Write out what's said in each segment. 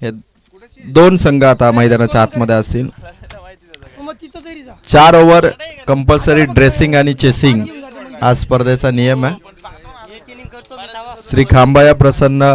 हे दोन संघ आता मैदानाच्या आतमध्ये असतील. 4 ओव्हर कंपल्सरी ड्रेसिंग आणि चेसिंग हा स्पर्धेचा नियम आहे. श्री खांबाया प्रसन्न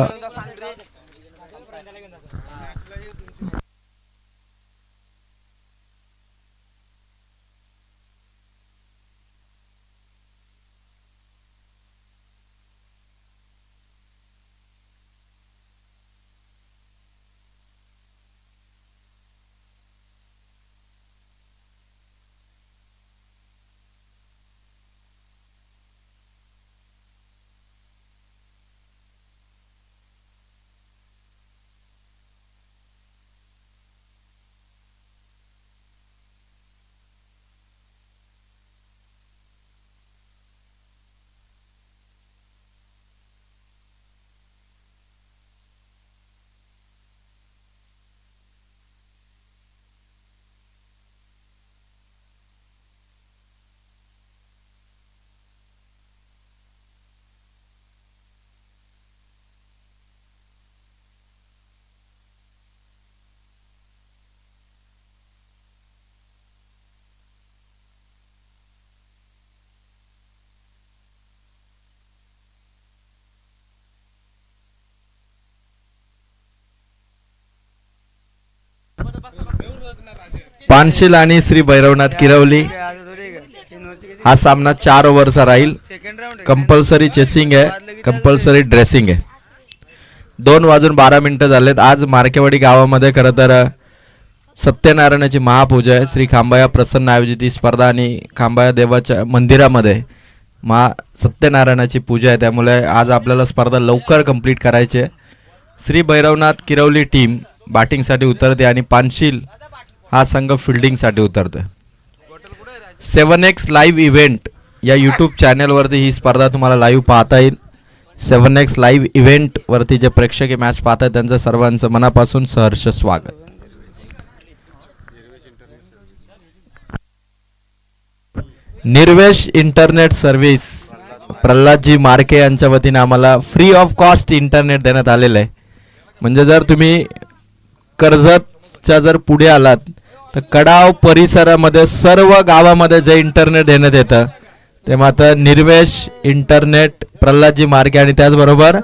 पानशील आणि श्री भैरवनाथ किरवली हा सामना 4 ओव्हरचा राहील. कंपल्सरी चेसिंग आहे, कंपल्सरी ड्रेसिंग आहे. 2:12 झालेत. आज मार्केवाडी गावामध्ये खरं तर सत्यनारायणाची महापूजा आहे. श्री खांबाया प्रसन्न आयोजित ही स्पर्धा आणि खांबाया देवाच्या मंदिरामध्ये सत्यनारायणाची पूजा आहे. त्यामुळे आज आपल्याला स्पर्धा लवकर कंप्लीट करायची आहे. श्री भैरवनाथ किरवली टीम बॅटिंगसाठी उतरते आणि पानशील हा संघ फिल्डिंगसाठी उतरतोय. 7x लाईव्ह इव्हेंट या यूट्यूब चॅनलवरती ही स्पर्धा तुम्हाला लाईव्ह पाहता येईल. 7x लाईव्ह इव्हेंट वरती जे प्रेक्षक मॅच पाहतात त्यांचं सर्वांचं मनापासून सहर्ष स्वागत. निर्वेश इंटरनेट सर्व्हिस प्रल्हादजी मार्के यांच्या वतीने आम्हाला फ्री ऑफ कॉस्ट इंटरनेट देण्यात आलेलं आहे. म्हणजे जर तुम्ही कर्जतच्या जर पुढे आलात तर कडाव परिसरामध्ये सर्व गावामध्ये जे इंटरनेट देण्यात येतं ते मात्र निर्वेश इंटरनेट प्रल्हादजी मार्के आणि त्याचबरोबर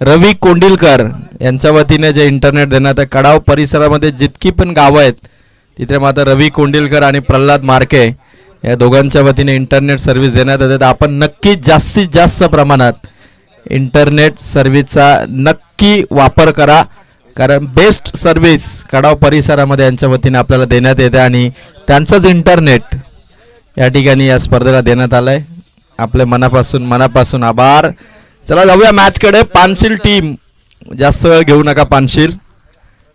रवी कोंडिलकर यांच्या वतीने जे इंटरनेट देण्यात आहे. कडाव परिसरामध्ये जितकी पण गावं आहेत तिथे मात्र रवी कोंडिलकर आणि प्रल्हाद मार्के या दोघांच्या वतीने इंटरनेट सर्व्हिस देण्यात येते. आपण नक्की जास्तीत जास्त प्रमाणात इंटरनेट सर्व्हिसचा नक्की वापर करा, कारण बेस्ट सर्व्हिस कडाव परिसरामध्ये यांच्या वतीने आपल्याला देण्यात येते आणि त्यांचंच इंटरनेट या ठिकाणी या स्पर्धेला देण्यात आलंय. आपले मनापासून आभार. चला जाऊया मॅचकडे. पानशील टीम जास्त वेळ घेऊ नका पानशील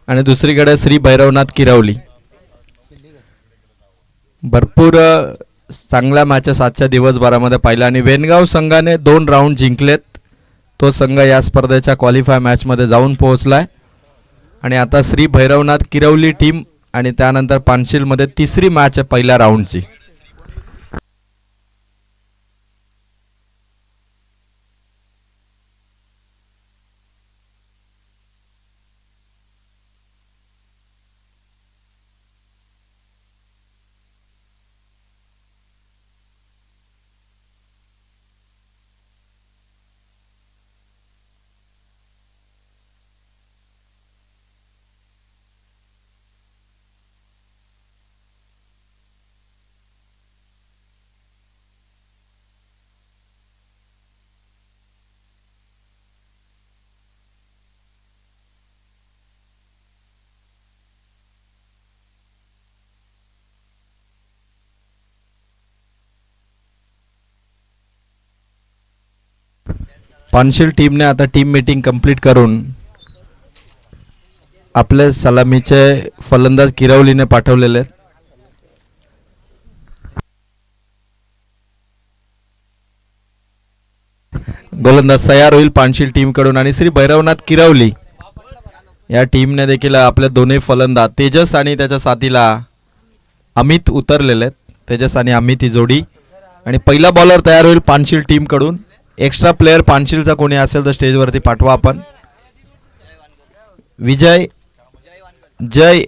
आणि दुसरीकडे श्री भैरवनाथ किरवली. भरपूर चांगल्या मॅचेस आजच्या दिवसभरामध्ये पाहिल्या आणि वेनगाव संघाने 2 राऊंड जिंकलेत. तो संघ या स्पर्धेच्या क्वालिफाय मॅचमध्ये जाऊन पोहोचलाय आणि आता श्री भैरवनाथ किरवली टीम आणि त्यानंतर पानशीलमध्ये तिसरी मॅच आहे पहिल्या राऊंडची. पानशील टीमने आता टीम मीटिंग कंप्लीट करून आपले सलामीचे फलंदाज किरवलीने पाठवलेले. गोलंदाज तयार होईल पानशील टीम कडून आणि श्री भैरवनाथ किरवली या टीमने देखील आपले दोन्ही फलंदाज तेजस आणि त्याच्या साथीला अमित उतरलेले आहेत. तेजस आणि अमित ही जोडी आणि पहिला बॉलर तयार होईल पानशील टीम कडून. एक्स्ट्रा प्लेयर पानशीलचा कोणी असेल तर स्टेजवरती पाठवा. आपण विजय जय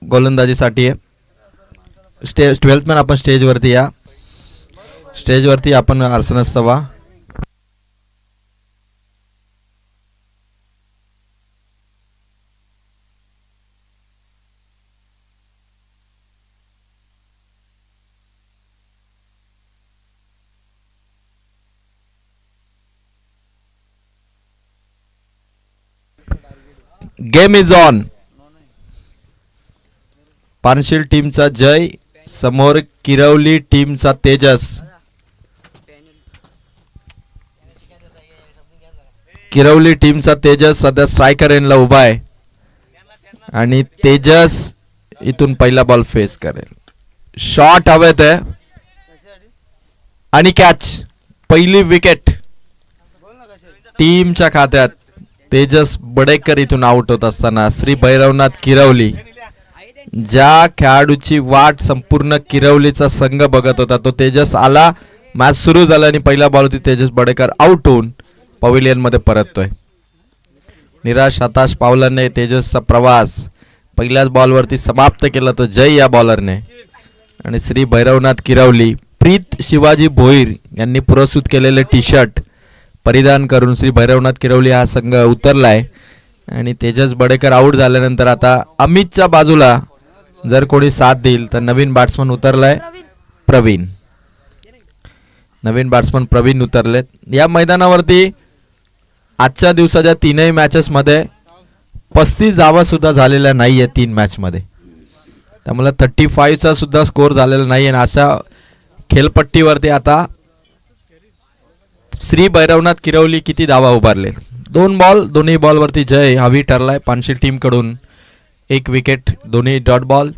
गोलंदाजीसाठी आहे. स्टेज 12th मॅन आपण स्टेजवरती या. स्टेजवरती आपण आसनस्तवा. Game is on. पानशील टीमचा जय समोर किरवली टीमचा तेजस. किरवली टीमचा तेजस सध्या स्ट्रायकर एंडला उभा आहे आणि तेजस इथून पहिला बॉल फेस करेल. शॉट हवेत आहे आणि कॅच. पहिली विकेट टीमच्या खात्यात. तेजस बडेकर इथून आउट होत असताना श्री भैरवनाथ किरवली, ज्या खेळाडूची वाट संपूर्ण किरवलीचा संघ बघत होता तो तेजस आला. मॅच सुरू झाला आणि पहिला बॉल होती तेजस बडेकर आउट होऊन पवेलियन मध्ये परततोय. निराश हताश पावलाने तेजसचा प्रवास पहिल्याच बॉलवरती समाप्त केला तो जय या बॉलरने. आणि श्री भैरवनाथ किरवली प्रीत शिवाजी भोईर यांनी पुरस्कृत केलेले टी शर्ट परिधान करून श्री भैरवनाथ किरवली हा संघ उतरलाय. आणि तेजस बडेकर आउट झाल्यानंतर आता अमितच्या बाजूला जर कोणी साथ देईल तर नवीन बॅट्समन उतरलाय प्रवीण. नवीन बॅट्समन प्रवीण उतरलेत या मैदानावरती. आजच्या दिवसाच्या तीनही मॅचेस मध्ये 35 धावा सुद्धा झालेल्या नाहीये 3 मॅच मध्ये. त्यामुळे 35 चा सुद्धा स्कोर झालेला नाहीये. अशा खेळपट्टीवरती आता श्री भैरवनाथ किरवली किती धावा उभारले. 2 बॉल दोन्ही बॉलवरती जय हवी ठरलाय पानशील टीम कडून. 1 विकेट दोन्ही डॉट बॉल.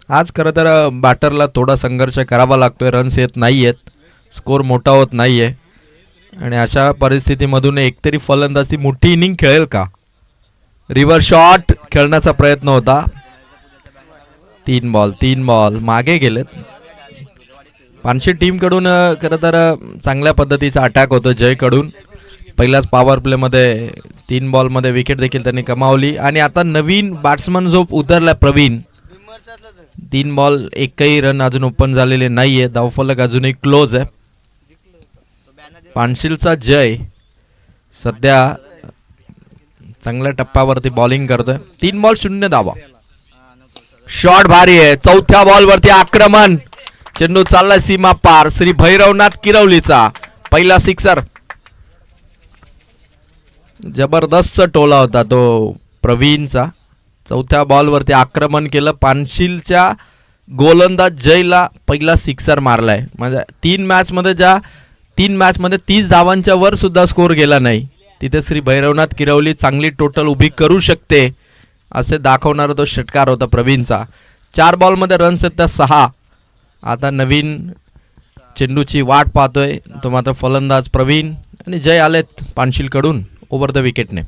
आज खरं तर बॅटरला थोडा संघर्ष करावा लागतोय. रन्स येत नाहीयेत, स्कोर मोठा होत नाहीये आणि अशा परिस्थितीमधून एकतरी फलंदाजी मोठी इनिंग खेळेल का. रिव्हर्स शॉट खेळण्याचा प्रयत्न होता. 3 बॉल मागे गेलेत. पानशी टीम कडून खरं तर चांगल्या पद्धतीचा अटॅक होतो जय कडून. पहिल्याच पॉवर प्ले मध्ये 3 बॉल मध्ये विकेट देखील त्यांनी कमावली. आणि आता नवीन बॅट्समन जो उतरला प्रवीण, 3 बॉल एकही रन अजून ओपन झालेले नाहीये. धावफलक अजूनही क्लोज आहे. पानशीलचा जय सध्या चांगल्या टप्प्यावरती बॉलिंग करतोय. 3 बॉल 0 धावा. शॉट भारी आहे. चौथ्या बॉलवरती आक्रमण. चेंडू चालला सीमा पार. श्री भैरवनाथ किरवलीचा पहिला सिक्सर. जबरदस्त टोला होता तो प्रवीणचा. चौथ्या बॉलवरती आक्रमण केलं. पानशीलच्या गोलंदाज जयला पहिला सिक्सर मारलाय. म्हणजे 3 मॅच मध्ये 30 धावांच्या वर सुद्धा स्कोर गेला नाही. तिथे श्री भैरवनाथ किरवली चांगली टोटल उभी करू शकते असे दाखवणारा तो षटकार होता प्रवीणचा. 4 बॉलमध्ये रन्स आहेत त्या 6. आता नवीन चेंडूची वाट पाहतोय तो मात्र फलंदाज प्रवीण. आणि जय आलेत पानशील कडून ओव्हर द विकेटने.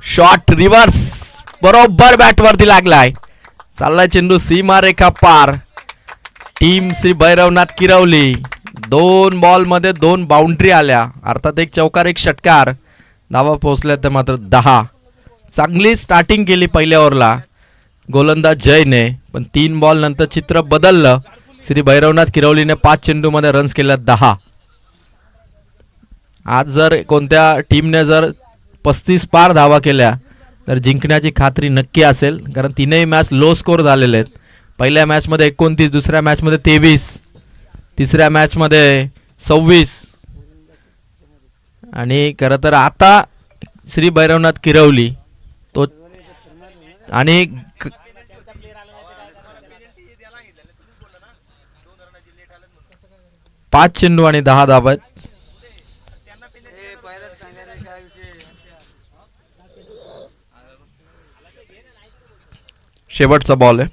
शॉट रिव्हर्स बरोबर बॅट वरती लागलाय. चाललाय चेंडू सीमा रेखा पार. टीम श्री भैरवनाथ किरवली 2 बॉल मध्ये 2 बाउंड्री आल्या. अर्थात 1 चौकार 1 षटकार. धावा पोहोचल्या तर मात्र 10. चांगली स्टार्टिंग केली पहिल्या ओव्हरला गोलंदाज जयने. पण 3 बॉल नंतर चित्र बदललं. श्री भैरवनाथ किरवलीने 5 चेंडू मध्ये रन्स केल्या 10. आज जर कोणत्या टीमने जर 35 पार धावा केल्या तर जिंकण्याची खात्री नक्की असेल. कारण 3ही मॅच लो स्कोर झालेले आहेत. पहिल्या मॅच मध्ये 29, दुसऱ्या मॅच मध्ये 23, तिसऱ्या मॅच मध्ये 26. आणि खरं तर आता श्री भैरवनाथ किरवली तो आणि 5 चेंडू आणि 10 धावा आहेत. शेवटचा बॉल आहे.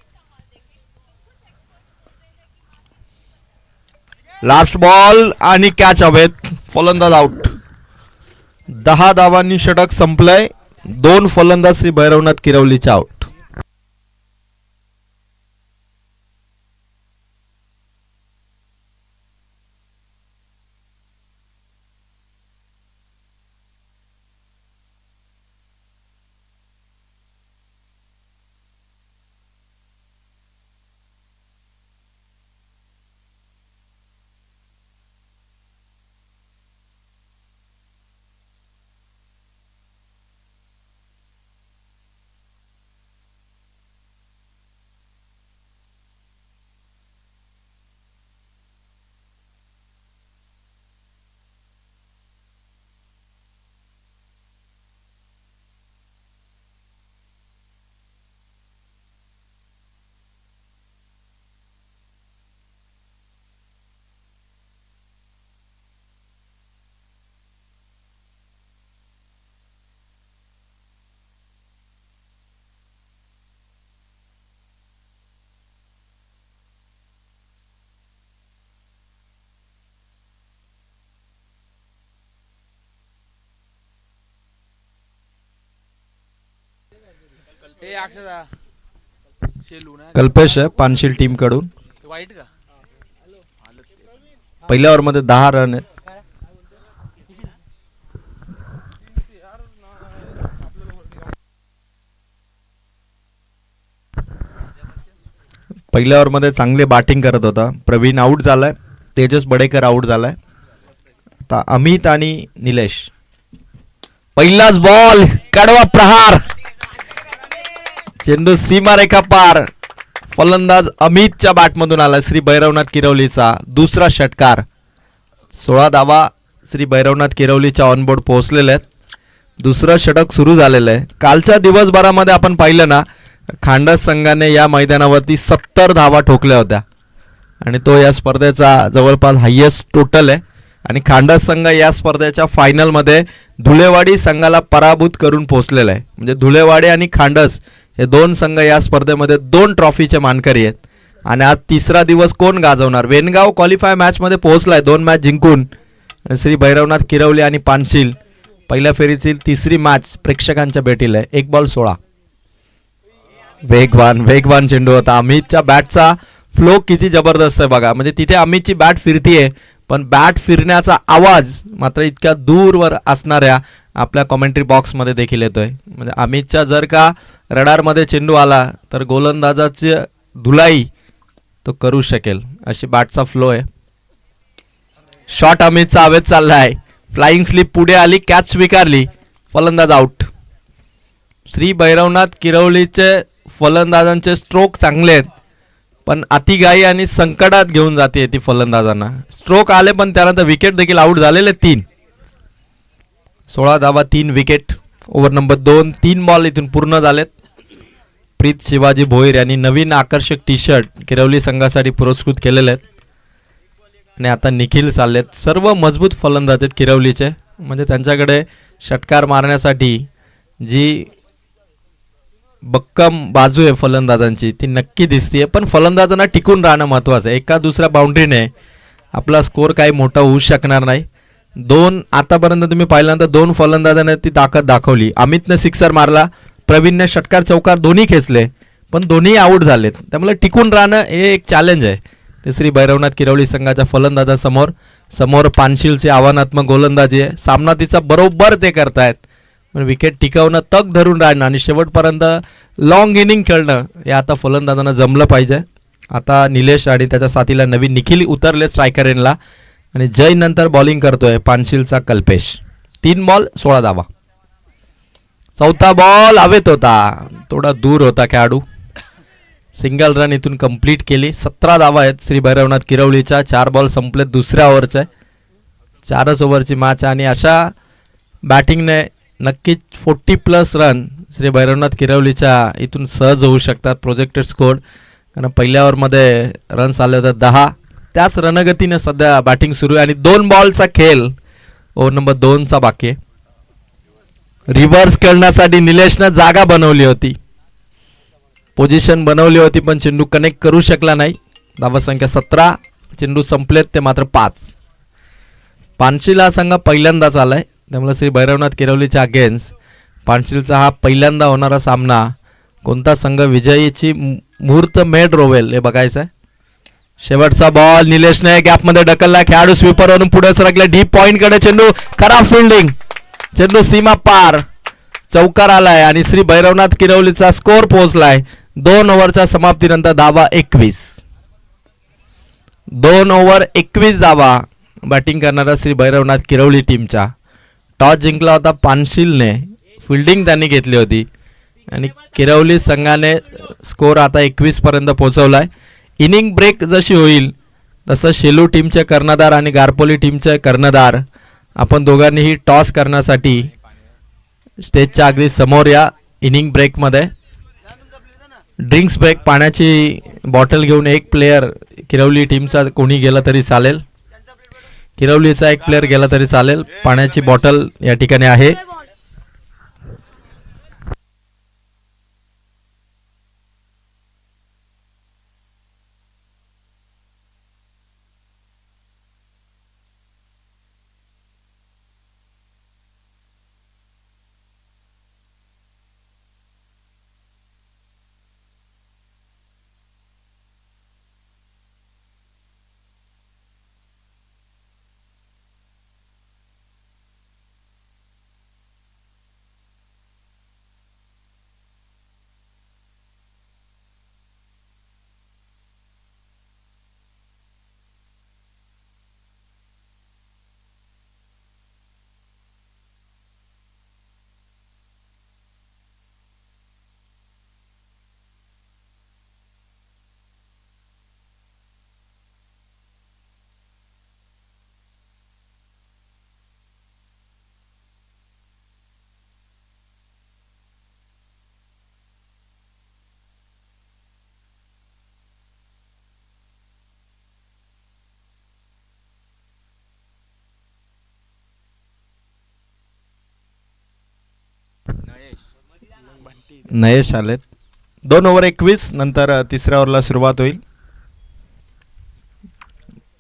लास्ट बॉल आणि कॅच हवेत. फलंदाज आउट. 10 धावांनी षटक संपलंय. 2 फलंदाज श्री भैरवनाथ किरवलीचे आउट. कल्पेश आहे पानशील टीम कडून. पहिल्या ओव्हरमध्ये 10 रन आहेत. पहिल्या ओव्हरमध्ये चांगले बॅटिंग करत होता. प्रवीण आऊट झालाय, तेजस बडेकर आऊट झालाय. आता अमित आणि निलेश. पहिलाच बॉल, कडवा प्रहार, चेंडू सीमारेखा पार. फलंदाज अमितच्या बॅटमधून आला श्री भैरवनाथ किरवलीचा दुसरा षटकार. 16 धावा श्री भैरवनाथ किरवलीच्या ऑनबोर्ड पोहोचलेले आहेत. दुसरं षटक सुरू झालेलं आहे. कालच्या दिवसभरामध्ये आपण पाहिलं ना, खांडस संघाने या मैदानावरती 70 धावा ठोकल्या होत्या आणि तो या स्पर्धेचा जवळपास हायेस्ट टोटल आहे. आणि खांडस संघ या स्पर्धेच्या फायनलमध्ये धुलेवाडी संघाला पराभूत करून पोहोचलेला आहे. म्हणजे धुलेवाडी आणि खांडस हे दोन संघ या स्पर्धेमध्ये 2 ट्रॉफीचे मानकरी आहेत. आणि आज तिसरा दिवस कोण गाजवणार. वेनगाव क्वालिफाय मॅचमध्ये पोहोचलाय 2 मॅच जिंकून. श्री भैरवनाथ किरवली आणि पानशील पहिल्या फेरीतील तिसरी मॅच प्रेक्षकांच्या भेटीला आहे. 1 बॉल 16. वेगवान चेंडू होता. अमितच्या बॅटचा फ्लो किती जबरदस्त आहे बघा. म्हणजे तिथे अमितची बॅट फिरतीये, पण बॅट फिरण्याचा आवाज मात्र इतक्या दूरवर असणाऱ्या आपल्या कॉमेंट्री बॉक्समध्ये देखील येतोय. म्हणजे अमितच्या जर का रडारमध्ये चेंडू आला तर गोलंदाजाची धुलाई तो करू शकेल, अशी बॅटचा फ्लो आहे. शॉट अमितचा हवेत चाललाय. फ्लाइंग स्लिप पुढे आली, कॅच स्वीकारली, फलंदाज आउट. श्री भैरवनाथ किरवलीचे फलंदाजांचे स्ट्रोक चांगले आहेत, पण अतिघाई आणि संकटात घेऊन जाते ती फलंदाजांना. स्ट्रोक आले पण त्यानंतर विकेट देखील आउट झालेले 3. 16 धावा 3 विकेट. Over number 2. 3 बॉल इथून पूर्ण झालेत. प्रीत शिवाजी भोईर यांनी नवीन आकर्षक टी शर्ट किरवली संघासाठी पुरस्कृत केलेले आहेत. आणि आता निखिल चाललेत. सर्व मजबूत फलंदाज आहेत किरवलीचे. म्हणजे त्यांच्याकडे षटकार मारण्यासाठी जी बक्कम बाजू आहे फलंदाजांची ती नक्की दिसतीये. पण फलंदाजांना टिकून राहणं महत्त्वाचं आहे. एका दुसऱ्या बाउंड्रीने आपला स्कोर काही मोठा होऊ शकणार नाही. 2 आतापर्यंत तुम्ही पाहिल्यानंतर 2 फलंदाजांनी ती ताकद दाखवली. अमितने सिक्सर मारला, प्रवीणने षटकार चौकार दोन्ही खेचले, पण दोन्ही आऊट झालेत. त्यामुळे टिकून राहणं हे एक चॅलेंज आहे ते श्री भैरवनाथ किरवली संघाच्या फलंदाजासमोर. समोर पानशीलचे आव्हानात्मक गोलंदाजी आहे. सामना तिचा बरोबर ते करतायत. विकेट टिकवणं, तग धरून राहणं आणि शेवटपर्यंत लॉंग इनिंग खेळणं हे आता फलंदाजांना जमलं पाहिजे. आता निलेश आणि त्याच्या साथीला नवीन निखिल उतरले स्ट्रायकर एनला आणि जय नंतर बॉलिंग करतोय पानशीलचा कल्पेश. 3 बॉल 16 धावा. चौथा बॉल हवेत होता, थोडा दूर होता खेळाडू. सिंगल रन इथून कंप्लीट केली. 17 धावा आहेत श्री भैरवनाथ किरवलीच्या. 4 बॉल संपले दुसऱ्या ओव्हरचे. 4च ओव्हरची मॅच आणि अशा बॅटिंगने नक्कीच 40+ रन श्री भैरवनाथ किरवलीच्या इथून सहज होऊ शकतात प्रोजेक्टेड स्कोर. कारण पहिल्या ओव्हरमध्ये रन्स आले होते 10. त्याच रणगतीने सध्या बॅटिंग सुरू आहे आणि 2 बॉलचा खेळ ओव्हर नंबर 2चा बाकी आहे. रिव्हर्स खेळण्यासाठी निलेशनं जागा बनवली होती, पोझिशन बनवली होती, पण चेंडू कनेक्ट करू शकला नाही. धावा संख्या 17. चेंडू संपलेत ते मात्र 5. पानशील हा संघ पहिल्यांदाच आलाय, त्यामुळे श्री भैरवनाथ किरवलीच्या अगेन्स्ट पानशीलचा हा पहिल्यांदा होणारा सामना. कोणता संघ विजयीची मुहूर्त मेढ रोवेल हे बघायचं आहे. शेवटचा बॉल निलेशने गॅपमध्ये ढकलला. खेळाडू स्वीपरवरून पुढे सरकले. डीप पॉइंट कडे चेंडू, खराब फिल्डिंग, चेंडू सीमा पार, चौकार आलाय आणि श्री भैरवनाथ किरवलीचा स्कोर पोहोचलाय. 2 ओव्हरच्या समाप्तीनंतर धावा 21. 2 ओव्हर 21 धावा बॅटिंग करणारा श्री भैरवनाथ किरवली टीमच्या. टॉस जिंकला होता पानशीलने, फिल्डिंग त्यांनी घेतली होती आणि किरवली संघाने स्कोर आता 21 पर्यंत पोहोचवलाय. इनिंग ब्रेक जशी होईल तसं शेलू टीमचे कर्णधार आणि गारपोली टीमचे कर्णधार आपण दोघांनीही टॉस करण्यासाठी स्टेजच्या अगदी समोर या. इनिंग ब्रेकमध्ये ड्रिंक्स ब्रेक, पाण्याची बॉटल घेऊन एक प्लेयर किरवली टीमचा कोणी गेला तरी चालेल, किरवलीचा एक प्लेयर गेला तरी चालेल. पाण्याची बॉटल या ठिकाणी आहे. नयेश आलेत. 2 ओव्हर 21 नंतर तिसऱ्या ओव्हरला सुरुवात होईल.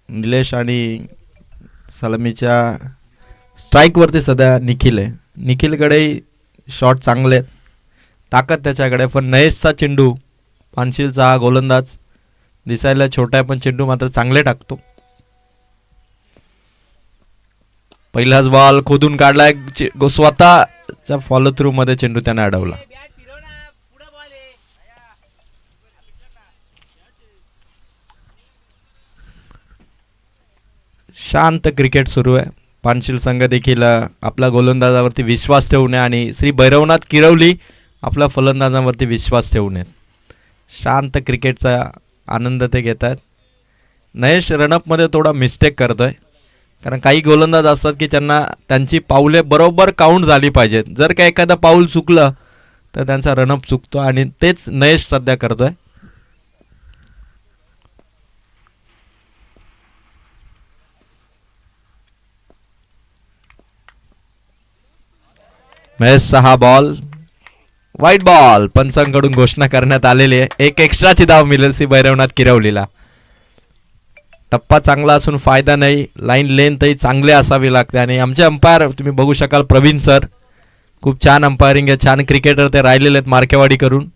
निलेश आणि सलामीच्या स्ट्राईक वरती सध्या निखिल आहे. निखिलकडे शॉट चांगले आहेत, ताकद त्याच्याकडे. पण नयेशचा चेंडू, पानशीलचा हा गोलंदाज दिसायला छोटा आहे पण चेंडू मात्र चांगले टाकतो. पहिलाच बॉल खोदून काढलाय, स्वतःच्या फॉलो थ्रू मध्ये चेंडू त्याने अडवला. शांत क्रिकेट सुरू आहे. पानशील संघ देखील आपल्या गोलंदाजावरती विश्वास ठेवू नये आणि श्री भैरवनाथ किरवली आपल्या फलंदाजांवरती विश्वास ठेवू नये. शांत क्रिकेटचा आनंद ते घेत आहेत. नयेश रनअपमध्ये थोडा मिस्टेक करतोय, कारण काही गोलंदाज असतात की त्यांना त्यांची पाऊले बरोबर काउंट झाली पाहिजेत. जर का एखादा पाऊल चुकलं तर त्यांचा रनअप चुकतो आणि तेच नयेश सध्या करतोय. महेशचा हा बॉल वाईट बॉल, पंचांकडून घोषणा करण्यात आलेली आहे. एक एक्स्ट्राची धाव मिळेल श्री भैरवनाथ किरवलीला. टप्पा चांगला असून फायदा नाही, लाईन लेंथही चांगले असावी लागते. आणि आमचे अंपायर तुम्ही बघू शकाल, प्रवीण सर खूप छान अंपायरिंग आहे, छान क्रिकेटर ते राहिलेले आहेत मार्केवाडी करून.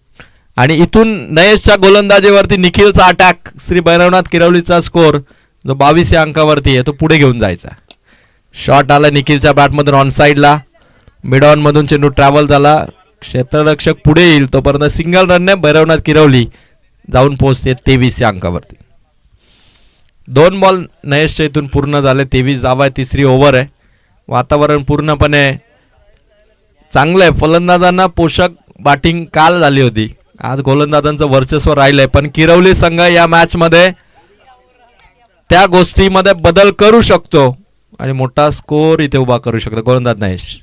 आणि इथून नयेशच्या गोलंदाजीवरती निखिलचा अटॅक, श्री भैरवनाथ किरवलीचा स्कोर जो 22 या अंकावरती आहे तो पुढे घेऊन जायचा. शॉट आला निखिलच्या बॅटमधून ऑन साईडला, मिड ऑन मधून चेंडू ट्रॅव्हल झाला, क्षेत्ररक्षक पुढे येईल तोपर्यंत सिंगल रनने भैरवनाथ किरवली जाऊन पोहोचते 23 या अंकावरती. 2 बॉल नयेशच्या इथून पूर्ण झाले. 23 धावा आहे, तिसरी ओव्हर आहे. वातावरण पूर्णपणे चांगलं आहे. फलंदाजांना पोषक बॅटिंग काल झाली होती, आज गोलंदाजांचं वर्चस्व राहिलंय. पण किरवली संघ या मॅच मध्ये त्या गोष्टीमध्ये बदल करू शकतो आणि मोठा स्कोर इथे उभा करू शकतो. गोलंदाज नयेश.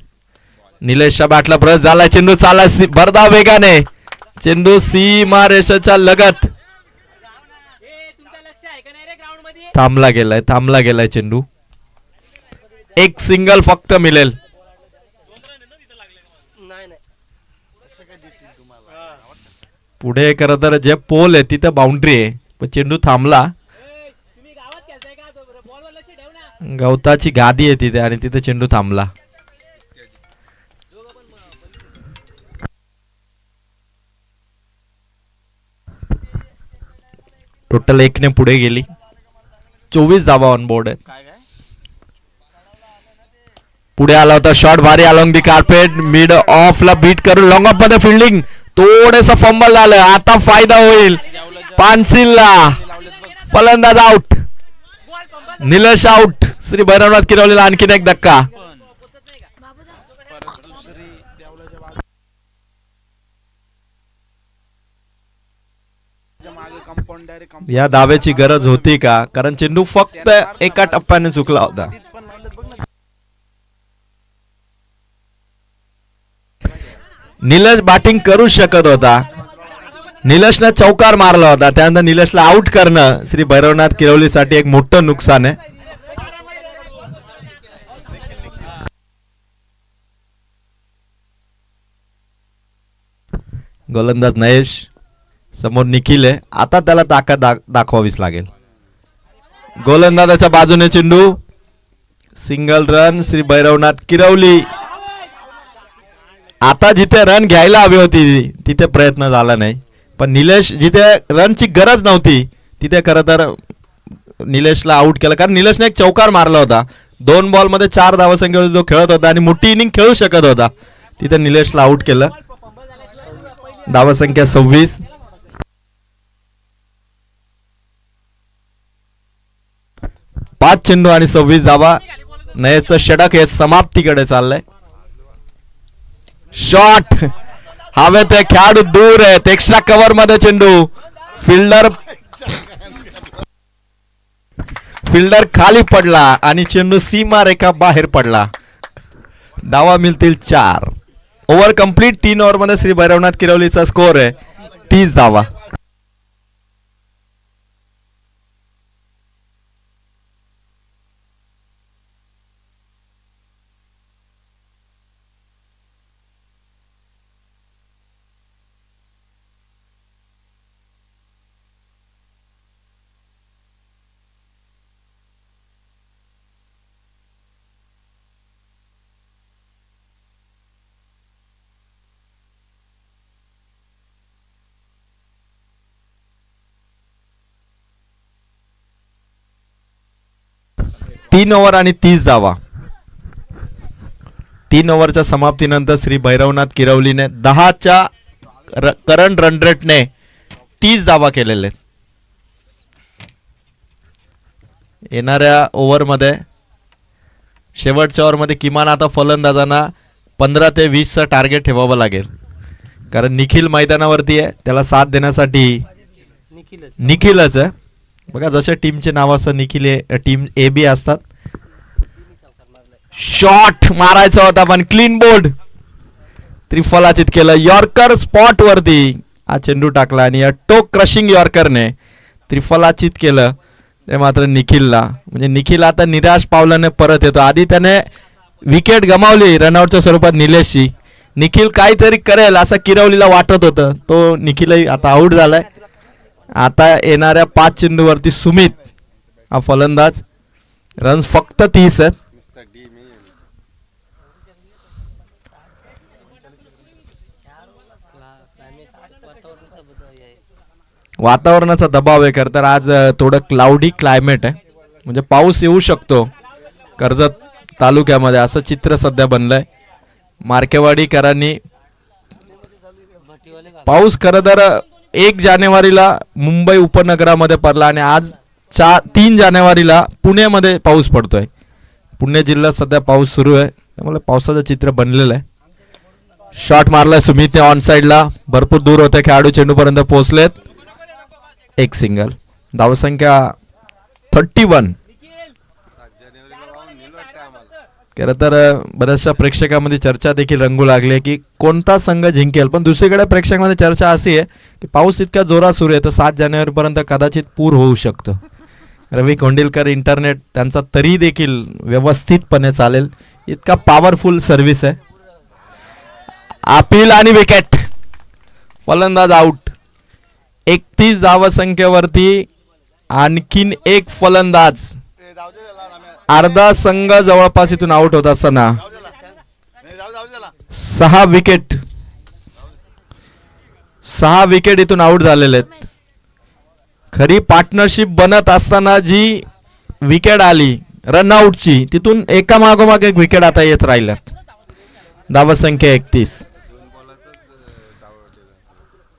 निलेशच्या बॅटला ब्रश झाला, चेंडू चाला भरधाव वेगाने, चेंडू सीमा रेषेच्या लगत थांबला गेलाय चेंडू. एक सिंगल फक्त मिळेल. पुढे खरं तर जे पोल आहे तिथे बाउंड्री आहे, पण चेंडू थांबला. गवताची गादी आहे तिथे आणि तिथे चेंडू थांबला. टोटल 1 ने पुढे गेली. 24 धावा ऑन बोर्ड आहे. पुढे आला होता शॉट, भारी along the carpet, mid of ला बीट करून लॉंग ऑफ मध्ये फिल्डिंग, थोडस फंबल झालं. आता फायदा होईल पानसीलला. फलंदाज आउट, निलेश आउट. श्री भैरवनाथ किरवलीला आणखीन एक धक्का. या धावेची गरज होती का, कारण चेंडू फक्त एका टप्प्याने चुकला होता. निलेश बॅटिंग करू शकत होता, निलेशने चौकार मारला होता, त्यानंतर निलेशला आउट करणं श्री भैरवनाथ किरवलीसाठी एक मोठं नुकसान आहे. गोलंदाज नयेश, समोर निखिल आहे. आता त्याला ताकद दाखवावीच लागेल. गोलंदाजाच्या बाजूने चेंडू, सिंगल रन श्री भैरवनाथ किरवली. आता जिथे रन घ्यायला हवी होती तिथे प्रयत्न झाला नाही, पण निलेश जिथे रनची गरज नव्हती तिथे खरं तर निलेशला आउट केलं, कारण निलेशने एक चौकार मारला होता. 2 बॉल मध्ये 4 धावसंख्येवर जो खेळत होता आणि मोठी इनिंग खेळू शकत होता, तिथे निलेशला आउट केलं. धावसंख्या 26. पाच चेंडू आणि 26 धावा. नयेशचं षटक हे समाप्तीकडे चाललंय. शॉट हवेत आहे, खेळाडू दूर आहेत, एक्स्ट्रा कव्हर मध्ये चेंडू, फिल्डर खाली पडला आणि चेंडू सीमा रेखा बाहेर पडला. धावा मिळतील 4. Over complete. 3 ओव्हर मध्ये श्री भैरवनाथ किरवलीचा स्कोर आहे 30 धावा. 3 ओव्हर आणि 30 धावा. 3 ओव्हरच्या समाप्तीनंतर श्री भैरवनाथ किरवलीने 10च्या करंट रन रेटने 30 धावा केलेले. येणाऱ्या ओव्हरमध्ये शेवटच्या ओव्हरमध्ये किमान आता फलंदाजांना 15 ते 20चं टार्गेट ठेवावं लागेल, कारण निखिल मैदानावरती आहे. त्याला साथ देण्यासाठी निखिलच आहे. बघा जसे टीमचे नाव असतं निखिल टीम ए बी असतात. शॉट मारायचा होता पण क्लीन बोल्ड, त्रिफलाचित केलं. यॉर्कर स्पॉट वरती हा चेंडू टाकला आणि या टोक क्रशिंग यॉर्करने त्रिफलाचित केलं. ते मात्र निखिलला, म्हणजे निखिल आता निराश पावलाने परत येतो. आधी त्याने विकेट गमावली रनआउटच्या स्वरूपात निलेशची. निखिल काहीतरी करेल असं किरवलीला वाटत होतं. तो निखिलही आता आउट झालाय. आता येणाऱ्या 5 चेंडूवरती सुमित हा फलंदाज. रन्स फक्त 30 आहेत. वातावरणाचा दबाव आहे. खरं तर आज थोडं क्लाउडी क्लायमेट आहे, म्हणजे पाऊस येऊ शकतो कर्जत तालुक्यामध्ये असं चित्र सध्या बनलंय. मार्केवाडीकरांनी पाऊस खरं तर 1 जानेवारीला मुंबई उपनगरामध्ये पडला आणि आज 3 जानेवारीला पुण्यामध्ये पाऊस पडतोय. पुणे जिल्ह्यात सध्या पाऊस सुरू आहे, त्यामुळे पावसाचं चित्र बनलेलं आहे. शॉट मारलाय सुमितने ऑन साइडला, भरपूर दूर होते खेळाडू, चेंडूपर्यंत पोहोचलेत. एक सिंगल. धावसंख्या 31. खरं तर बऱ्याचशा प्रेक्षकांमध्ये चर्चा देखील रंगू लागली की कोणता संघ जिंकेल, पण दुसरीकडे प्रेक्षकांमध्ये चर्चा अशी आहे की पाऊस इतक्या जोरात सुरू आहे तर 7 जानेवारीपर्यंत कदाचित पूर होऊ शकतो. रवी कोंडिलकर इंटरनेट त्यांचा तरी देखील व्यवस्थितपणे चालेल, इतका पॉवरफुल सर्व्हिस आहे. अपील आणि विकेट. फलंदाज आउट. 31 धावसंख्येवरती आणखीन एक फलंदाज. अर्धा संघ जवळपास इथून आउट होत असताना 6 विकेट इथून आउट झालेले आहेत. खरी पार्टनरशिप बनत असताना जी विकेट आली रनआउटची, तिथून एका मागोमाग एक विकेट आता येत राहिल्यात. धावसंख्या 31.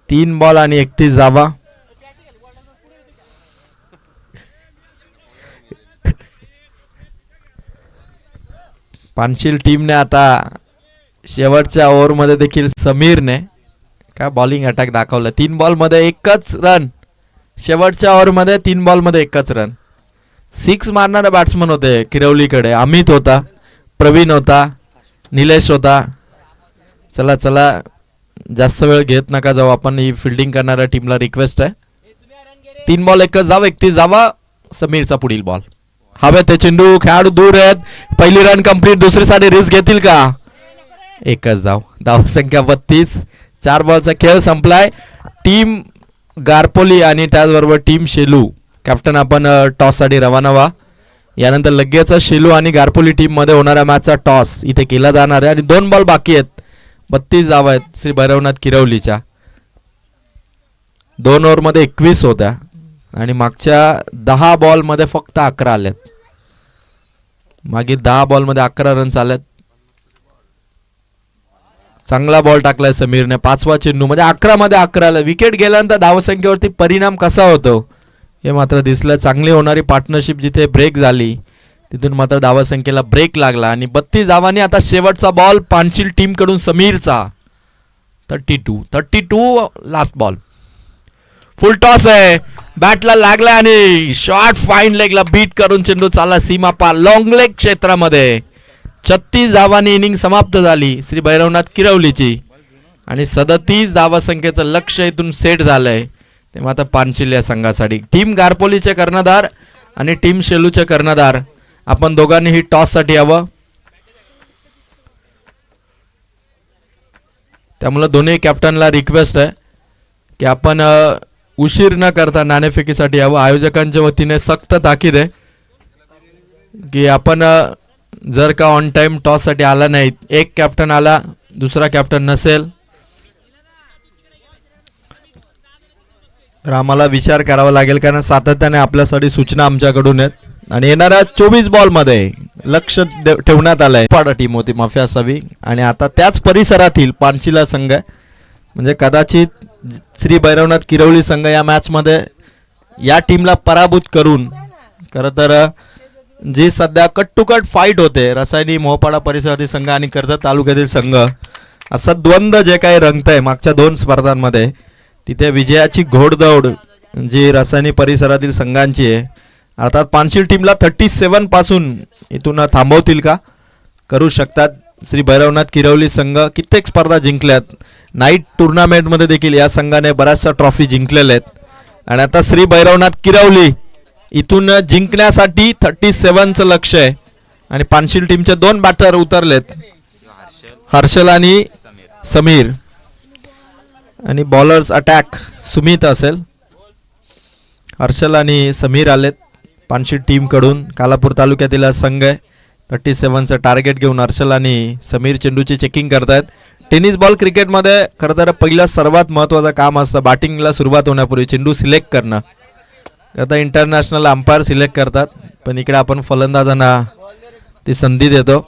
3 बॉल आणि 31 धावा. पानशील टीमने आता शेवटच्या ओव्हरमध्ये देखील समीरने काय बॉलिंग अटॅक दाखवलं. 3 बॉलमध्ये 1च रन. शेवटच्या ओव्हरमध्ये 3 बॉलमध्ये 1च रन. 6 मारणारे बॅट्समन होते किरवलीकडे. अमित होता, प्रवीण होता, निलेश होता. चला चला जास्त वेळ घेत नका जाऊ, आपण ही फिल्डिंग करणाऱ्या टीमला रिक्वेस्ट आहे. 3 बॉल 1च धाव. 31 धावा. समीरचा पुढील बॉल. हवे ते चेंडू, खेळाडू दूर आहेत. पहिली रन कंप्लीट. दुसरी साठी रिस्क घेतील का? 1च धाव. धावसंख्या 32. 4 बॉलचा खेळ संपलाय. टीम गारपोली आणि त्याचबरोबर टीम शेलू कॅप्टन आपण टॉस साठी रवाना व्हा. यानंतर लगेच शेलू आणि गारपोली टीम मध्ये होणाऱ्या मॅचचा टॉस इथे केला जाणार आहे आणि 2 बॉल बाकी आहेत. 32 धावा आहेत श्री भैरवनाथ किरवलीच्या. 2 ओव्हरमध्ये 21 होत्या आणि मागच्या 10 बॉलमध्ये फक्त 11 आल्यात. मागील 10 बॉलमध्ये 11 रन्स आल्यात. चांगला बॉल टाकलाय समीरने. 5वा चेंडू म्हणजे 11 मध्ये 11 आला. विकेट गेल्यानंतर धावसंख्येवरती परिणाम कसा होतो हे मात्र दिसलं. चांगली होणारी पार्टनरशिप जिथे ब्रेक झाली तिथून मात्र धावसंख्येला ब्रेक लागला आणि 32 धावांनी आता शेवटचा बॉल पानशील टीम कडून समीरचा. 32 लास्ट बॉल. फुल टॉस आहे. बॅटला लागला आणि शॉर्ट फाईन लेगला बीट करून चेंडू चालला सीमा पार लॉंग लेग क्षेत्रामध्ये. 36 धावांनी इनिंग समाप्त झाली श्री भैरवनाथ किरवलीची आणि 37 धावसंख्येचं लक्ष इथून सेट झालंय. तेव्हा आता पानशील या संघासाठी टीम गारपोलीचे कर्णधार आणि टीम शेलूचे कर्णधार आपण दोघांनी ही टॉस साठी यावं. त्यामुळे दोन्ही कॅप्टनला रिक्वेस्ट आहे की आपण उशीर न करता नाणेफेकीसाठी यावं. आयोजकांच्या वतीने सक्त ताकीद आहे की आपण जर का ऑन टाइम टॉस साठी आला नाही, एक कॅप्टन आला दुसरा कॅप्टन नसेल तर आम्हाला विचार करावा लागेल, कारण सातत्याने आपल्यासाठी सूचना आमच्याकडून आहेत. आणि येणाऱ्या 24 बॉल मध्ये लक्ष ठेवण्यात आलंय पाडा टीम होती माफी असावी आणि आता त्याच परिसरातील पानशिला संघ म्हणजे कदाचित श्री भैरवनाथ किरवली संघ या मॅच मध्ये या टीमला पराभूत करून खरं तर जी सध्या कट टू कट फाईट होते रसायनी मोहपाडा परिसरातील संघ आणि कर्जत तालुक्यातील संघ असं द्वंद्व जे काही रंगतंय मागच्या 2 स्पर्धांमध्ये तिथे विजयाची घोडदौड जी रसायनी परिसरातील संघांची आहे अर्थात पानशिल टीमला 37 पासून इथून थांबवतील का करू शकतात. श्री भैरवनाथ किरवली संघ कित्येक स्पर्धा जिंकल्यात नाईट टुर्नामेंटमध्ये देखील या संघाने बऱ्याचशा ट्रॉफी जिंकलेल्या आहेत आणि आता श्री भैरवनाथ किरवली इथून जिंकण्यासाठी 37चं लक्ष आहे आणि पानशिल टीमचे 2 बॅटर उतरलेत हर्षल आणि समीर आणि बॉलर्स अटॅक सुमित असेल. हर्षल आणि समीर आलेत पानशिल टीम कडून. कालापूर तालुक्यातील हा संघ आहे 37चं टार्गेट घेऊन हर्षल आणि समीर चेंडूची चेकिंग करतायत. टेनिस बॉल क्रिकेटमध्ये खरं तर पहिलं सर्वात महत्त्वाचं काम असतं बॅटिंगला सुरुवात होण्यापूर्वी चेंडू सिलेक्ट करणं. आता इंटरनॅशनल अंपायर सिलेक्ट करतात पण इकडे आपण फलंदाजांना ती संधी देतो.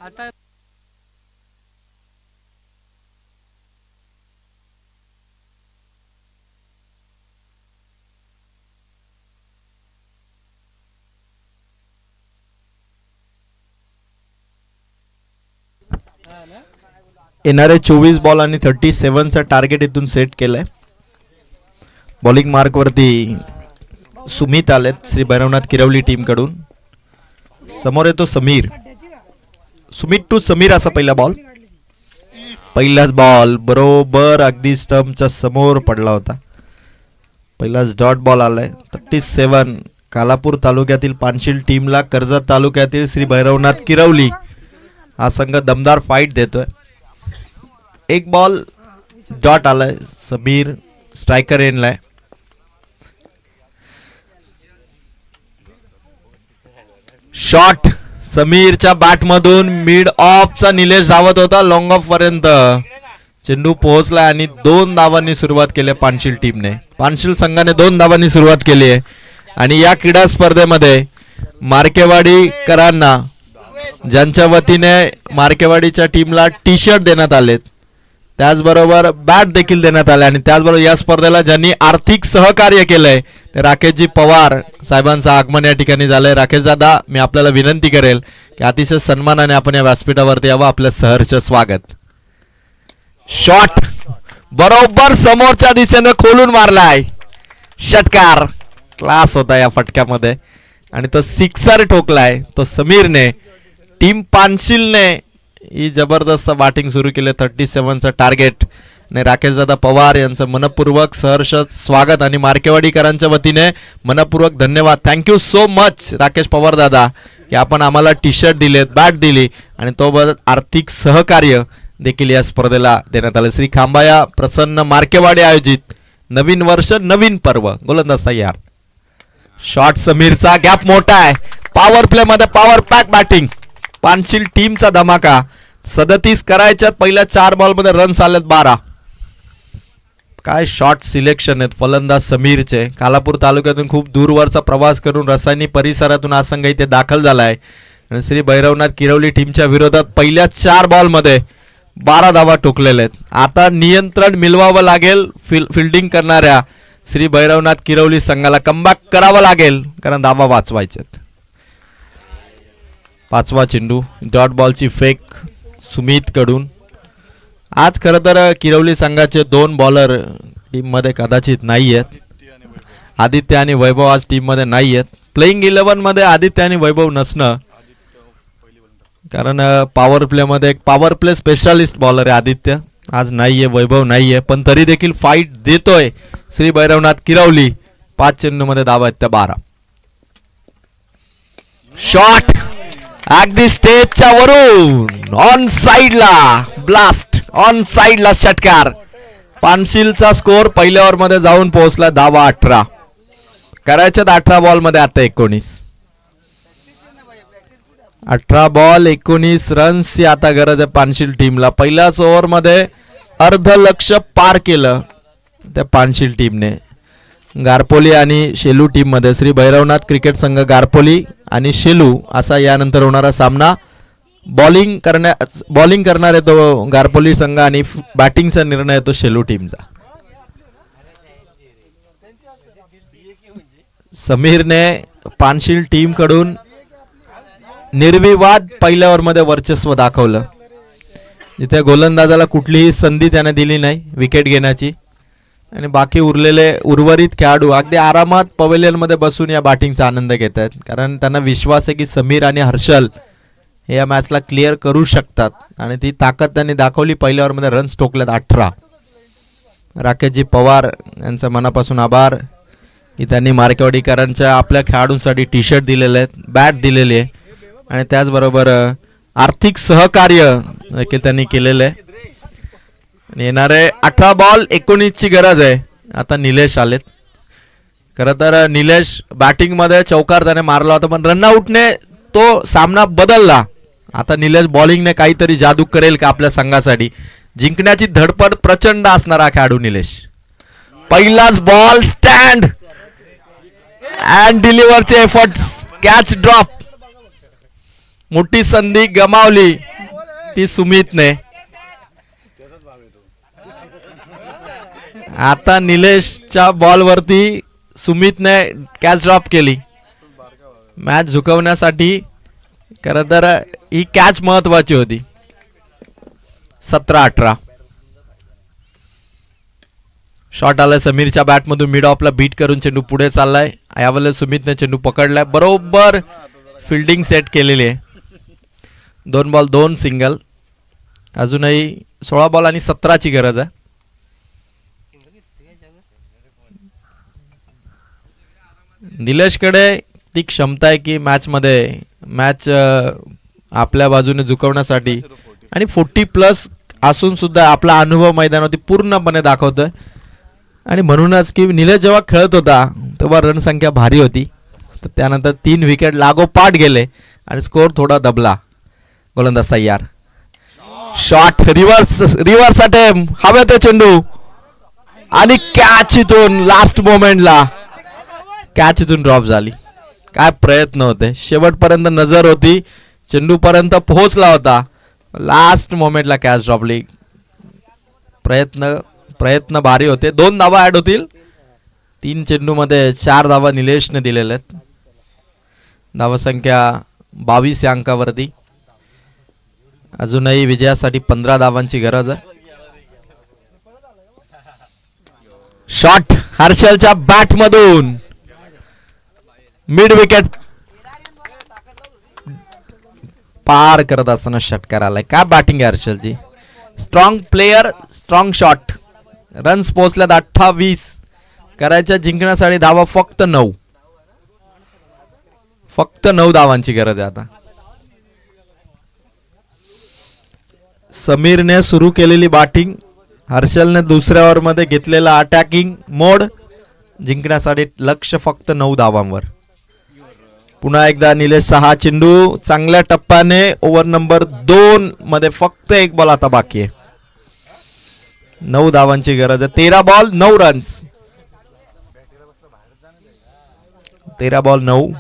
आता येणारे 24 बॉल आणि 37चं टार्गेट इथून सेट केलंय. बॉलिंग मार्क वरती सुमित आलेत श्री भैरवनाथ किरवली टीम कडून. समोर येतो समीर. सुमित टू समीर असा पहिला बॉल. पहिलाच बॉल बरोबर अगदी स्टंपच्या समोर पडला होता. पहिलाच डॉट बॉल आलाय. 37 कालापूर तालुक्यातील पानशिल टीमला कर्जत तालुक्यातील श्री भैरवनाथ किरवली हा संघ दमदार फाईट देतोय. एक बॉल डॉट आलाय. समीर स्ट्रायकर एनलाय. शॉट समीरच्या बॅट मधून मिड ऑफचा निलेश धावत होता लॉंग ऑफ पर्यंत चेंडू पोहोचला आणि 2 धावांनी सुरुवात केली पानशिल टीमने. पानशिल संघाने 2 धावांनी सुरुवात केली आहे आणि या क्रीडा स्पर्धेमध्ये मार्केवाडीकरांना ज्यांच्या वतीने मार्केवाडीच्या टीमला टी शर्ट देण्यात आलेत त्याचबरोबर बॅट देखील देण्यात आले आणि त्याचबरोबर या स्पर्धेला ज्यांनी आर्थिक सहकार्य केलंय ते राकेशजी पवार साहेबांचं आगमन या ठिकाणी झालंय. राकेश दादा मी आपल्याला विनंती करेल की अतिशय सन्मानाने आपण या व्यासपीठावरती यावं. आपलं सहर्ष स्वागत. शॉट बरोबर समोरच्या दिशेने खोलून मारलाय. षटकार क्लास होता या फटक्यामध्ये आणि तो सिक्सर ठोकलाय तो समीरने. टीम पानशिलने ही जबरदस्त बॅटिंग सुरू केली. 37चं टार्गेट आणि राकेशदादा पवार यांचं मनपूर्वक सहर्ष स्वागत आणि मार्केवाडीकरांच्या वतीने मनपूर्वक धन्यवाद. Thank you so much Rakesh Pawar दादा की आपण आम्हाला टी शर्ट दिलेत बॅट दिली आणि तो आर्थिक सहकार्य देखील या स्पर्धेला देण्यात आलं. श्री खांबाया प्रसन्न मार्केवाडी आयोजित नवीन वर्ष नवीन पर्व गोलंदाज तयार. शॉट समीरचा गॅप मोठा आहे. पॉवर प्ले मध्ये पॉवर पॅक बॅटिंग पानशिल टीमचा धमाका. 37 करायच्यात पहिल्या 4 बॉल मध्ये रन्स आलेत 12. काय शॉट सिलेक्शन आहेत फलंदाज समीरचे. कालापूर तालुक्यातून खूप दूरवरचा प्रवास करून रसायनी परिसरातून हा संघ इथे दाखल झालाय आणि श्री भैरवनाथ किरवली टीमच्या विरोधात पहिल्या 4 बॉल मध्ये 12 धावा ठोकलेल्या आहेत. आता नियंत्रण मिळवावं लागेल फिल्डिंग करणाऱ्या श्री भैरवनाथ किरवली संघाला. कमबॅक करावं लागेल कारण धावा वाचवायच्यात. 5वा चेंडू डॉट बॉलची फेक सुमित कडून. आज खरं तर किरवली संघाचे 2 बॉलर टीम मध्ये कदाचित नाही आहेत. आदित्य आणि वैभव आज टीम मध्ये नाही आहेत. प्लेइंग 11 मध्ये आदित्य आणि वैभव नसणं कारण पॉवर प्ले मध्ये एक पॉवर प्ले स्पेशालिस्ट बॉलर आहे आदित्य आज नाहीये, वैभव नाहीये, पण तरी देखील फाईट देतोय श्री भैरवनाथ किरावली. 5 चेंडूमध्ये धावा आहेत त्या 12. शॉट अगदी स्टेजच्या वरून ऑन साइडला ब्लास्ट, ऑन साइडला षटकार. पानशीलचा स्कोर पहिल्या ओव्हर मध्ये जाऊन पोहोचला. धावा 18 करायच्यात 18 बॉल मध्ये आता 19. 18 बॉल 19 रन्सची आता गरज आहे पानशील टीमला. पहिल्याच ओव्हर मध्ये अर्ध लक्ष पार केलं त्या पानशील टीमने. गारपोली आणि शेलू टीम मध्ये श्री भैरवनाथ क्रिकेट संघ गारपोली आणि शेलू असा यानंतर होणारा सामना. बॉलिंग करणार आहे तो गारपोली संघ आणि बॅटिंगचा निर्णय येतो शेलू टीमचा. समीरने पानशील टीम कडून निर्विवाद पहिल्या ओव्हर मध्ये वर्चस्व दाखवलं. जिथे गोलंदाजाला कुठलीही संधी त्याने दिली नाही विकेट घेण्याची, आणि बाकी उर्वरित खेळाडू अगदी आरामात पवेलियन मध्ये बसून या बॅटिंगचा आनंद घेत आहेत. कारण त्यांना विश्वास आहे की समीर आणि हर्षल हे या मॅचला क्लिअर करू शकतात, आणि ती ताकद त्यांनी दाखवली. पहिल्या ओव्हर मध्ये रन्स ठोकल्यात 18. राकेशजी पवार यांचा मनापासून आभार की त्यांनी मार्केवाडीकरांच्या आपल्या खेळाडूंसाठी टी शर्ट दिलेले आहेत, बॅट दिलेली आहे, आणि त्याचबरोबर आर्थिक सहकार्य देखील त्यांनी केलेलं आहे. येणारे 18 बॉल 19 ची गरज आहे. आता निलेश आलेत. खरं तर निलेश बॅटिंग मध्ये चौकार त्याने मारला होता, पण रनआउटने तो सामना बदलला. आता निलेश बॉलिंगने काहीतरी जादू करेल का आपल्या संघासाठी. जिंकण्याची धडपड प्रचंड असणारा खेळाडू निलेश. पहिलाच बॉल स्टँड अँड डिलिव्हरचे एफर्ट्स, कॅच ड्रॉप. मोठी संधी गमावली ती सुमितने. आता निलेशच्या बॉलवरती सुमितने कॅच ड्रॉप केली. मॅच झुकवण्यासाठी खरं तर ही कॅच महत्वाची होती. 17-18 शॉट आलाय समीरच्या बॅटमधून. मिड ऑफला बीट करून चेंडू पुढे चाललाय. यावेळेला सुमितने चेंडू पकडलाय, बरोबर फिल्डिंग सेट केलेली आहे. 2 बॉल 2 सिंगल. अजूनही 16 बॉल आणि 17 ची गरज आहे. निलेशकडे ती क्षमता आहे की मॅच आपल्या बाजूने झुकवण्यासाठी, आणि 40+ असून सुद्धा आपला अनुभव मैदानावरती पूर्णपणे दाखवतोय. आणि म्हणूनच की निलेश जेव्हा खेळत होता तेव्हा रणसंख्या भारी होती, तर त्यानंतर 3 विकेट लागोपाठ गेले आणि स्कोर थोडा दबला. गोलंदाज तयार. शॉट रिव्हर्स अटेम्प्ट, हवेत चेंडू आणि कॅच इथून लास्ट मोमेंटला कॅच इथून ड्रॉप झाली. काय प्रयत्न होते, शेवटपर्यंत नजर होती, चेंडू पर्यंत पोहोचला होता, लास्ट मोमेंटला कॅच ड्रॉपली. प्रयत्न भारी होते. 2 धावा ऍड होतील. 3 चेंडू मध्ये 4 धावा निलेशने दिलेल्या आहेत. धावसंख्या 22 या अंकावरती. अजूनही विजयासाठी 15 धावांची गरज आहे. शॉट हर्षलच्या बॅट मधून मिड विकेट पार करत असताना षटकार आलाय. काय बॅटिंग आहे हर्षलची. Strong player, strong shot. Runs पोहोचल्यात 28. करायच्या जिंकण्यासाठी धावा फक्त 9. फक्त 9 धावांची गरज आहे आता. समीरने सुरू केलेली बॅटिंग, हर्षलने दुसऱ्या ओव्हर मध्ये घेतलेला अटॅकिंग मोड. जिंकण्यासाठी लक्ष फक्त 9 धावांवर. पुन्हा एकदा निलेश 6 चेंडू चांगल्या टप्प्याने. ओव्हर नंबर 2 मध्ये फक्त 1 बॉल आता बाकी आहे. 9 धावांची गरज आहे. 13 बॉल 9 रन्स. 13 बॉल 9.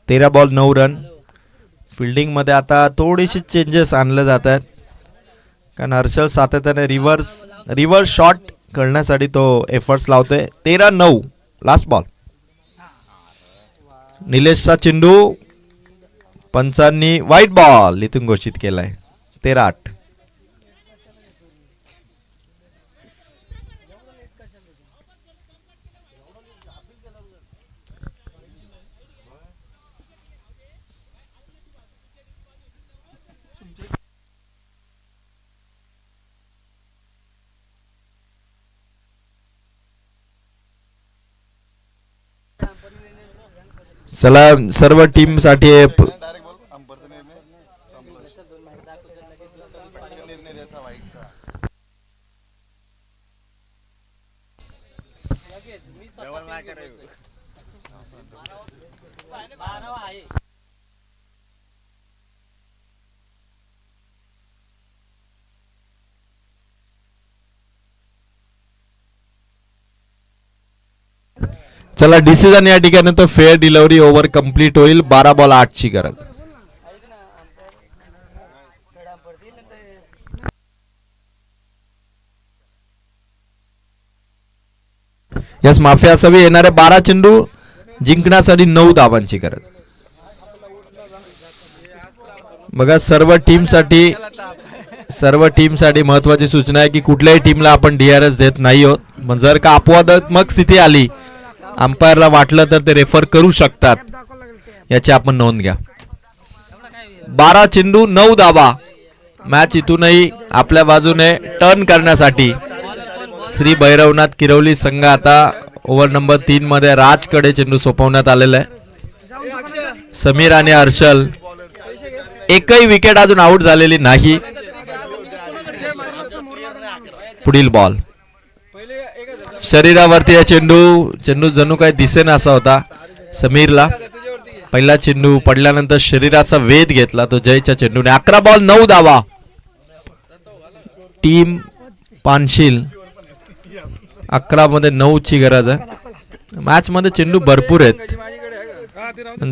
तेरा बॉल 9 रन. फिल्डिंग मध्ये आता थोडीशी चेंजेस आणले जात आहेत, कारण हर्षल सातत्याने रिव्हर्स शॉट करण्यासाठी तो एफर्ट्स लावतोय. 13-9 लास्ट बॉल. निलेशचा चेंडू पंचांनी व्हाईट बॉल इथून घोषित केलाय. 13-8. चला सर्व टीम साठी चला डिसिजन या ठिकाणी तो फेअर डिलिव्हरी ओव्हर कंप्लीट होईल. 12 बॉल 8 ची गरज. यस माफी असावी. येणारे 12 चेंडू जिंकण्यासाठी 9 धावांची गरज. बघा सर्व टीम साठी महत्वाची सूचना आहे की कुठल्याही टीमला आपण DRS देत नाही आहोत. पण जर का अपवादात्मक स्थिती आली, अंपायरला वाटलं तर ते रेफर करू शकतात, याची आपण नोंद घ्या. 12 चेंडू 9 धावा. मॅच इथूनही आपल्या बाजूने टर्न करण्यासाठी श्री भैरवनाथ किरवली संघ आता ओव्हर नंबर 3 मध्ये राजकडे चेंडू सोपवण्यात आलेला आहे. समीर आणि हर्षल एकही विकेट अजून आउट झालेली नाही. पुढील बॉल शरीरावरती आहे. चेंडू जणू काही दिसेना असा होता समीरला. पहिला चेंडू पडल्यानंतर शरीराचा वेध घेतला तो जयच्या चेंडूने. 11 बॉल 9 धावा. टीम पानशील 11 मध्ये 9 ची गरज आहे. मॅच मध्ये चेंडू भरपूर आहेत.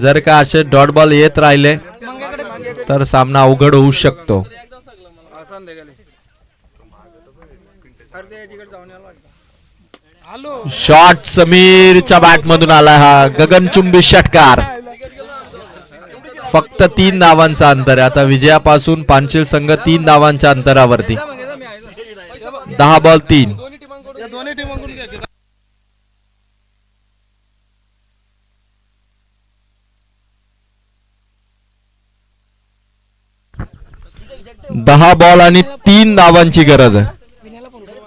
जर का असे डॉट बॉल येत राहिले तर सामना अवघड होऊ शकतो. शॉट समीरच्या बॅट मधून आला. हा गगनचुंबी षटकार. फक्त 3 धावांचा अंतर आहे आता विजयापासून. पानशील संघ 3 धावांच्या अंतरावरती. 10 बॉल 3. दहा बॉल आणि 3 धावांची गरज आहे.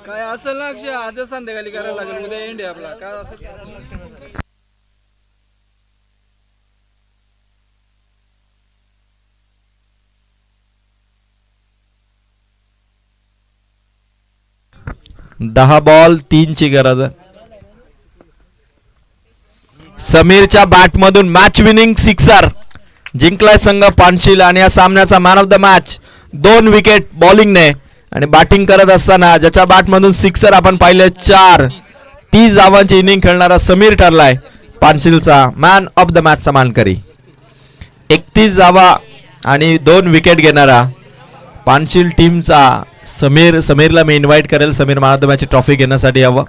काय असेल ना अक्षय आज संध्याकाळी करायला लागेल. उद्या एंड आहे आपला. काय असेल 10 बॉल 3 ची गरज आहे. समीरच्या बॅट मधून मॅच विनिंग सिक्सर. जिंकलाय संघ पानशील आणि या सामन्याचा man of the match 2 wicket बॉलिंगने आणि बॅटिंग करत असताना ज्याच्या बॅट मधून सिक्सर आपण पाहिले 4. 30 धावांची इनिंग खेळणारा समीर ठरलाय पानशीलचा मॅन ऑफ द मॅचचा मानकरी. 31 धावा आणि 2 विकेट घेणारा पानशील टीमचा समीरला मी इन्व्हाइट करेल. Sameer man of the match trophy घेण्यासाठी यावं.